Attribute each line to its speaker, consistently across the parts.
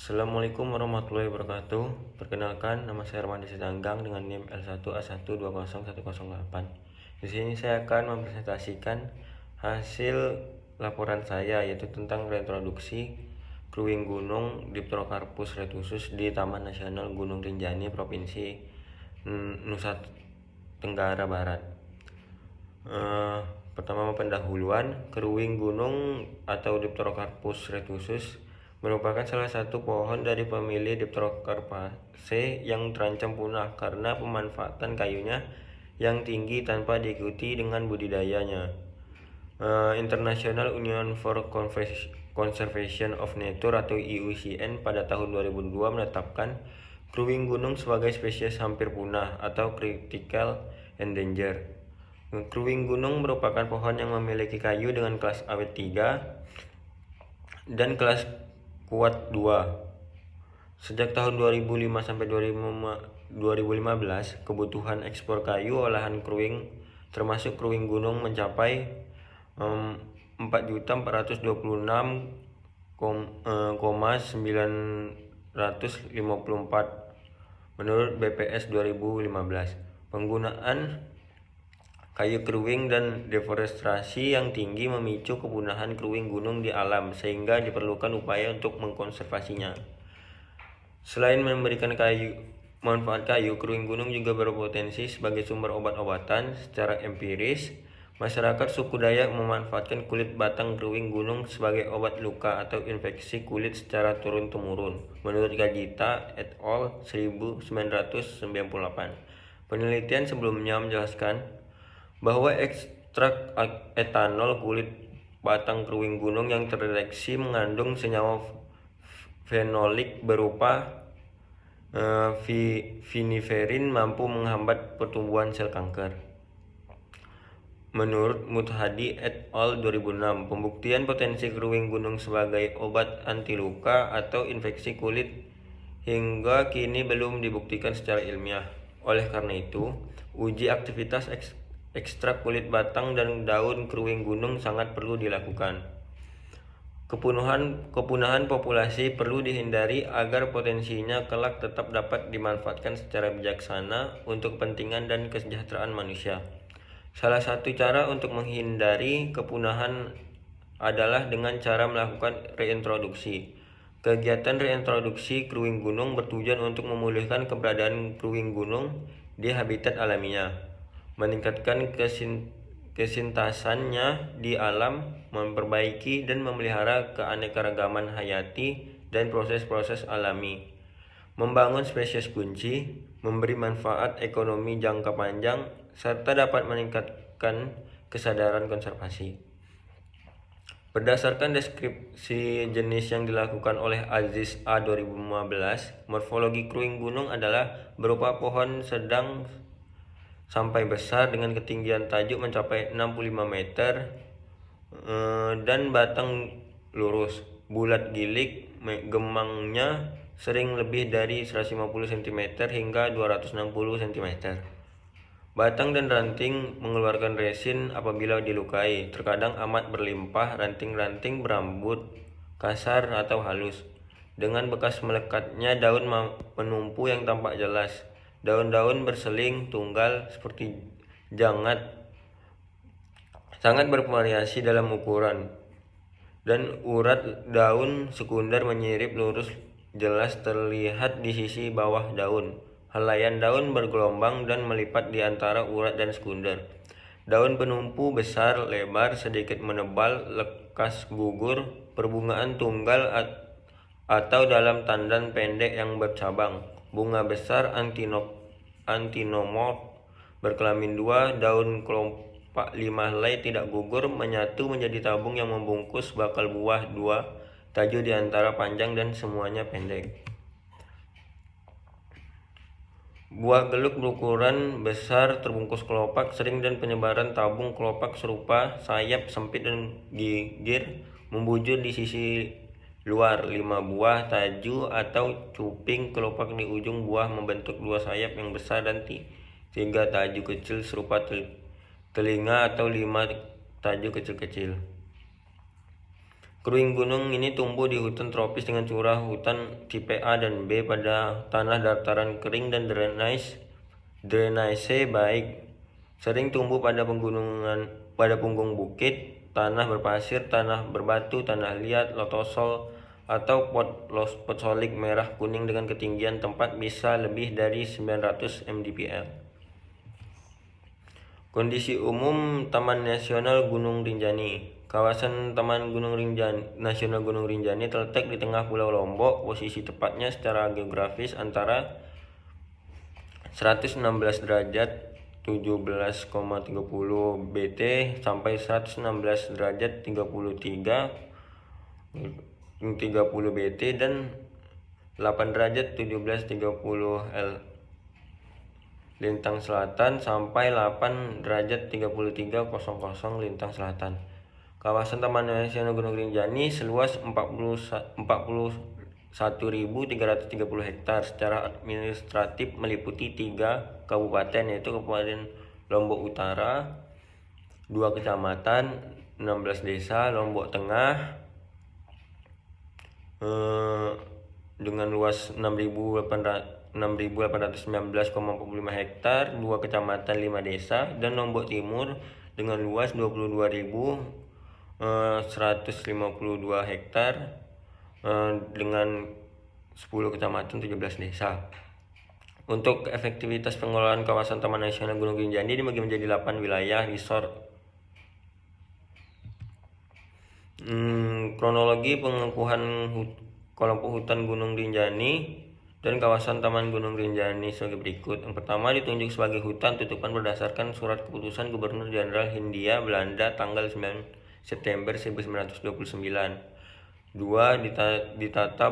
Speaker 1: Assalamualaikum warahmatullahi wabarakatuh. Perkenalkan, nama saya Armandi Sedanggang dengan NIM L1A1201008. Di sini saya akan mempresentasikan hasil laporan saya, yaitu tentang reintroduksi kruing gunung Dipterocarpus retusus di Taman Nasional Gunung Rinjani, Provinsi Nusa Tenggara Barat. Pertama, pendahuluan. Kruing gunung atau Dipterocarpus retusus merupakan salah satu pohon dari famili Dipterocarpaceae yang terancam punah karena pemanfaatan kayunya yang tinggi tanpa diikuti dengan budidayanya. International Union for Conservation of Nature atau IUCN pada tahun 2002 menetapkan kruing gunung sebagai spesies hampir punah atau critical endanger. Kruing gunung merupakan pohon yang memiliki kayu dengan kelas awet 3 dan kelas kuat 2. Sejak tahun 2005 sampai 2015, kebutuhan ekspor kayu olahan kruing termasuk kruing gunung mencapai 4.426,954 menurut BPS 2015. Penggunaan kayu kruing dan deforestasi yang tinggi memicu kepunahan kruing gunung di alam, sehingga diperlukan upaya untuk mengkonservasinya. Selain memberikan manfaat kayu, kruing gunung juga berpotensi sebagai sumber obat-obatan. Secara empiris, masyarakat suku Dayak memanfaatkan kulit batang kruing gunung sebagai obat luka atau infeksi kulit secara turun-temurun, menurut Gajita et al. 1998. Penelitian sebelumnya menjelaskan bahwa ekstrak etanol kulit batang kruing gunung yang terdeteksi mengandung senyawa fenolik berupa viniferin mampu menghambat pertumbuhan sel kanker. Menurut Mudhadi et al. 2006, pembuktian potensi kruing gunung sebagai obat anti luka atau infeksi kulit hingga kini belum dibuktikan secara ilmiah. Oleh karena itu, uji aktivitas ekstrak kulit batang dan daun kruing gunung sangat perlu dilakukan. Kepunahan populasi perlu dihindari agar potensinya kelak tetap dapat dimanfaatkan secara bijaksana untuk kepentingan dan kesejahteraan manusia. Salah satu cara untuk menghindari kepunahan adalah dengan cara melakukan reintroduksi. Kegiatan reintroduksi kruing gunung bertujuan untuk memulihkan keberadaan kruing gunung di habitat alaminya, meningkatkan kesintasannya di alam, memperbaiki dan memelihara keanekaragaman hayati dan proses-proses alami, membangun spesies kunci, memberi manfaat ekonomi jangka panjang, serta dapat meningkatkan kesadaran konservasi. Berdasarkan deskripsi jenis yang dilakukan oleh Aziz A. 2015, morfologi kruing gunung adalah berupa pohon sedang sampai besar dengan ketinggian tajuk mencapai 65 meter dan batang lurus, bulat gilik, gemangnya sering lebih dari 150 cm hingga 260 cm. Batang dan ranting mengeluarkan resin apabila dilukai, terkadang amat berlimpah. Ranting-ranting berambut kasar atau halus, dengan bekas melekatnya daun penumpu yang tampak jelas. Daun-daun berseling tunggal seperti jangat sangat bervariasi dalam ukuran, dan urat daun sekunder menyirip lurus jelas terlihat di sisi bawah daun. Helaian daun bergelombang dan melipat di antara urat dan sekunder. Daun penumpu besar, lebar, sedikit menebal, lekas gugur, perbungaan tunggal atau dalam tandan pendek yang bercabang. Bunga besar, antinomorf, berkelamin 2, daun kelopak 5 helai tidak gugur, menyatu menjadi tabung yang membungkus bakal buah 2, taju di antara panjang dan semuanya pendek. Buah geluk berukuran besar, terbungkus kelopak sering, dan penyebaran tabung kelopak serupa sayap sempit dan gigir, membujur di sisi luar. 5 buah taju atau cuping kelopak di ujung buah membentuk 2 sayap yang besar dan 3 taju kecil serupa telinga atau 5 taju kecil-kecil. Kruing gunung ini tumbuh di hutan tropis dengan curah hutan tipe A dan B pada tanah dataran kering dan drainase baik. Sering tumbuh pada punggung bukit, tanah berpasir, tanah berbatu, tanah liat, lotosol, atau potsolik merah kuning dengan ketinggian tempat bisa lebih dari 900 mdpl. Kondisi umum Taman Nasional Gunung Rinjani. Kawasan Taman Nasional Gunung Rinjani terletak di tengah Pulau Lombok. Posisi tepatnya secara geografis antara 116 derajat 17,30 BT sampai 116 derajat 30 BT dan 8 derajat 17,30 lintang selatan sampai 8 derajat 33,00 lintang selatan. Kawasan Taman Nasional Gunung Rinjani seluas 41.330 hektar. Secara administratif meliputi 3 kabupaten, yaitu Kabupaten Lombok Utara, 2 kecamatan, 16 desa. Lombok Tengah dengan luas 6.819,45 hektar, 2 kecamatan, 5 desa. Dan Lombok Timur dengan luas 22.152 hektar dengan 10 kecamatan, 17 desa. Untuk efektivitas pengelolaan kawasan Taman Nasional Gunung Rinjani dibagi menjadi 8 wilayah resort. Kronologi pengukuhan kelompok hutan Gunung Rinjani dan kawasan Taman Gunung Rinjani sebagai berikut. Yang pertama, ditunjuk sebagai hutan tutupan berdasarkan surat keputusan Gubernur Jenderal Hindia Belanda tanggal 9 September 1929. 2. Ditata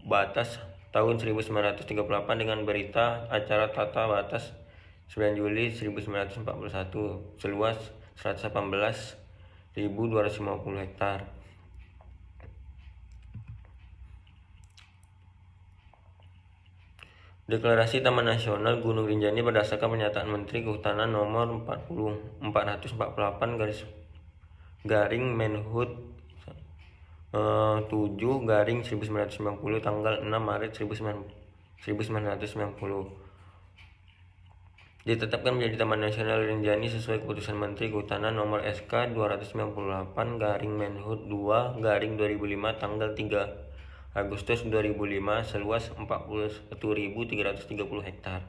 Speaker 1: batas tahun 1938 dengan berita acara tata batas 9 Juli 1941 seluas 118.250 hektar. Deklarasi Taman Nasional Gunung Rinjani berdasarkan pernyataan Menteri Kehutanan nomor 448 Menhub 7 1990 tanggal 6 Maret 1990. Ditetapkan menjadi Taman Nasional Rinjani sesuai keputusan Menteri Kehutanan nomor SK 298 Menhub 2 2005 tanggal 3 Agustus 2005 seluas 41.330 hektar.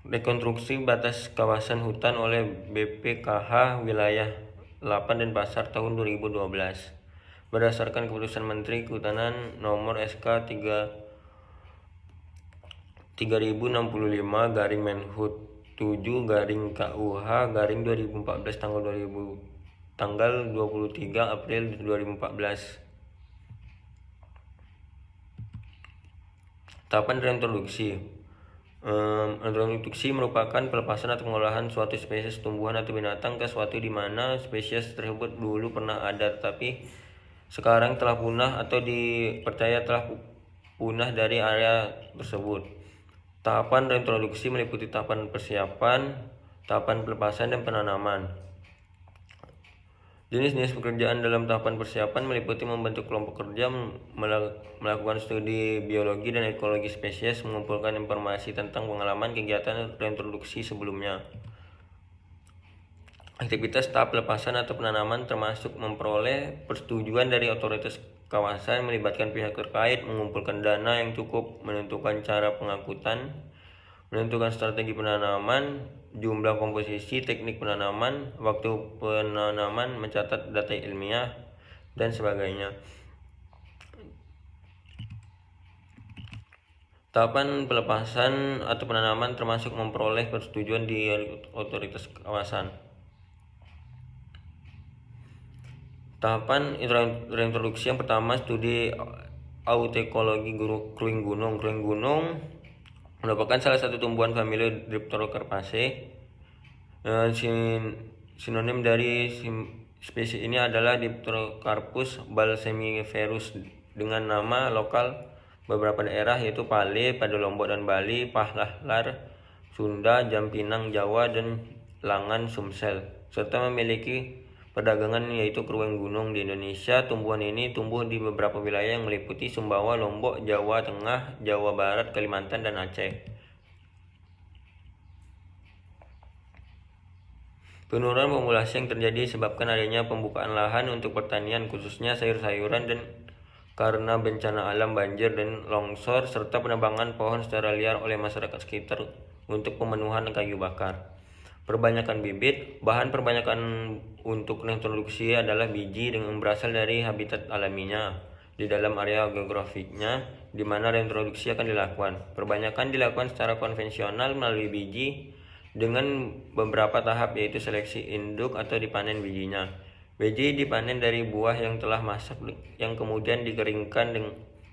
Speaker 1: Rekonstruksi batas kawasan hutan oleh BPKH Wilayah 8 Denpasar tahun 2012 berdasarkan keputusan Menteri Kehutanan nomor SK 3065 Menhub 7 KUH 2014 tanggal 23 April 2014. Tahapan reintroduksi. Reintroduksi merupakan pelepasan atau pengolahan suatu spesies tumbuhan atau binatang ke suatu di mana spesies tersebut dulu pernah ada tetapi sekarang telah punah atau dipercaya telah punah dari area tersebut. Tahapan reintroduksi meliputi tahapan persiapan, tahapan pelepasan, dan penanaman. Jenis-jenis pekerjaan dalam tahapan persiapan meliputi membentuk kelompok kerja, melakukan studi biologi dan ekologi spesies, mengumpulkan informasi tentang pengalaman kegiatan reintroduksi sebelumnya. Aktivitas tahap pelepasan atau penanaman termasuk memperoleh persetujuan dari otoritas kawasan, melibatkan pihak terkait, mengumpulkan dana yang cukup, menentukan cara pengangkutan, menentukan strategi penanaman, jumlah komposisi, teknik penanaman, waktu penanaman, mencatat data ilmiah, dan sebagainya. Tahapan pelepasan atau penanaman termasuk memperoleh persetujuan di otoritas kawasan. Tahapan reintroduksi yang pertama, studi autekologi kruing gunung. Kruing gunung merupakan salah satu tumbuhan famili Dipterocarpaceae. Sinonim dari spesies ini adalah Dipterocarpus balsamiferus dengan nama lokal beberapa daerah yaitu Pale pada Lombok dan Bali, Pahlahlar, Sunda, Jampinang, Jawa, dan Langan, Sumsel, serta memiliki perdagangan yaitu krueng gunung di Indonesia. Tumbuhan ini tumbuh di beberapa wilayah yang meliputi Sumbawa, Lombok, Jawa Tengah, Jawa Barat, Kalimantan, dan Aceh. Penurunan populasi yang terjadi disebabkan adanya pembukaan lahan untuk pertanian khususnya sayur-sayuran dan karena bencana alam banjir dan longsor serta penebangan pohon secara liar oleh masyarakat sekitar untuk pemenuhan kayu bakar. Perbanyakan bibit, bahan perbanyakan untuk reproduksi adalah biji dengan berasal dari habitat alaminya di dalam area geografiknya di mana reproduksi akan dilakukan. Perbanyakan dilakukan secara konvensional melalui biji dengan beberapa tahap yaitu seleksi induk atau dipanen bijinya. Biji dipanen dari buah yang telah masak yang kemudian dikeringkan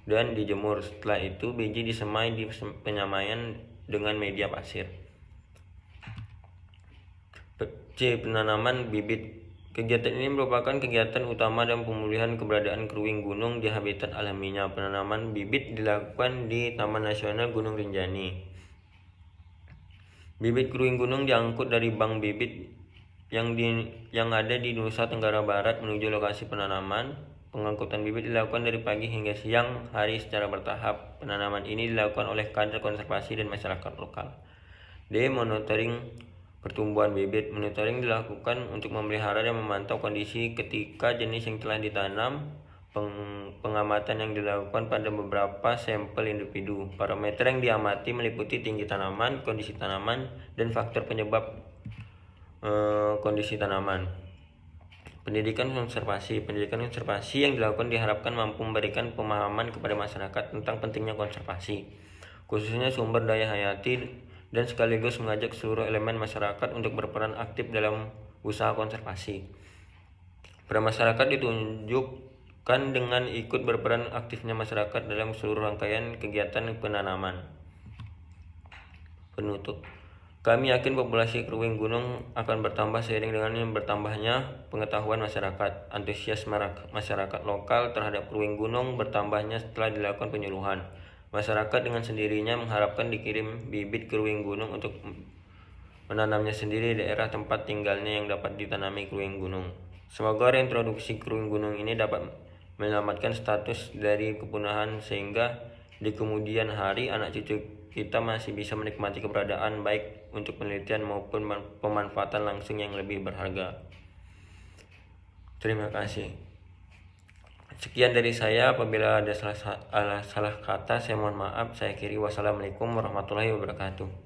Speaker 1: dan dijemur. Setelah itu biji disemai di penyamaian dengan media pasir. C. Penanaman bibit. Kegiatan ini merupakan kegiatan utama dan pemulihan keberadaan kruing gunung di habitat alaminya. Penanaman bibit dilakukan di Taman Nasional Gunung Rinjani. Bibit kruing gunung diangkut dari bank bibit yang ada di Nusa Tenggara Barat menuju lokasi penanaman. Pengangkutan bibit dilakukan dari pagi hingga siang hari secara bertahap. Penanaman ini dilakukan oleh kader konservasi dan masyarakat lokal. D. Monitoring pertumbuhan bibit. Monitoring dilakukan untuk memelihara dan memantau kondisi ketika jenis yang telah ditanam. Pengamatan yang dilakukan pada beberapa sampel individu. Parameter yang diamati meliputi tinggi tanaman, kondisi tanaman, dan faktor penyebab kondisi tanaman. Pendidikan konservasi. Pendidikan konservasi yang dilakukan diharapkan mampu memberikan pemahaman kepada masyarakat tentang pentingnya konservasi, khususnya sumber daya hayati, dan sekaligus mengajak seluruh elemen masyarakat untuk berperan aktif dalam usaha konservasi. Pada masyarakat ditunjukkan dengan ikut berperan aktifnya masyarakat dalam seluruh rangkaian kegiatan penanaman. Penutup. Kami yakin populasi kruing gunung akan bertambah seiring dengan bertambahnya pengetahuan masyarakat. Antusias masyarakat lokal terhadap kruing gunung bertambahnya setelah dilakukan penyuluhan. Masyarakat dengan sendirinya mengharapkan dikirim bibit kruing gunung untuk menanamnya sendiri di daerah tempat tinggalnya yang dapat ditanami kruing gunung. Semoga reintroduksi kruing gunung ini dapat menyelamatkan status dari kepunahan sehingga di kemudian hari anak cucu kita masih bisa menikmati keberadaan baik untuk penelitian maupun pemanfaatan langsung yang lebih berharga. Terima kasih. Sekian dari saya. Apabila ada salah kata saya mohon maaf. Saya akhiri. Wassalamualaikum warahmatullahi wabarakatuh.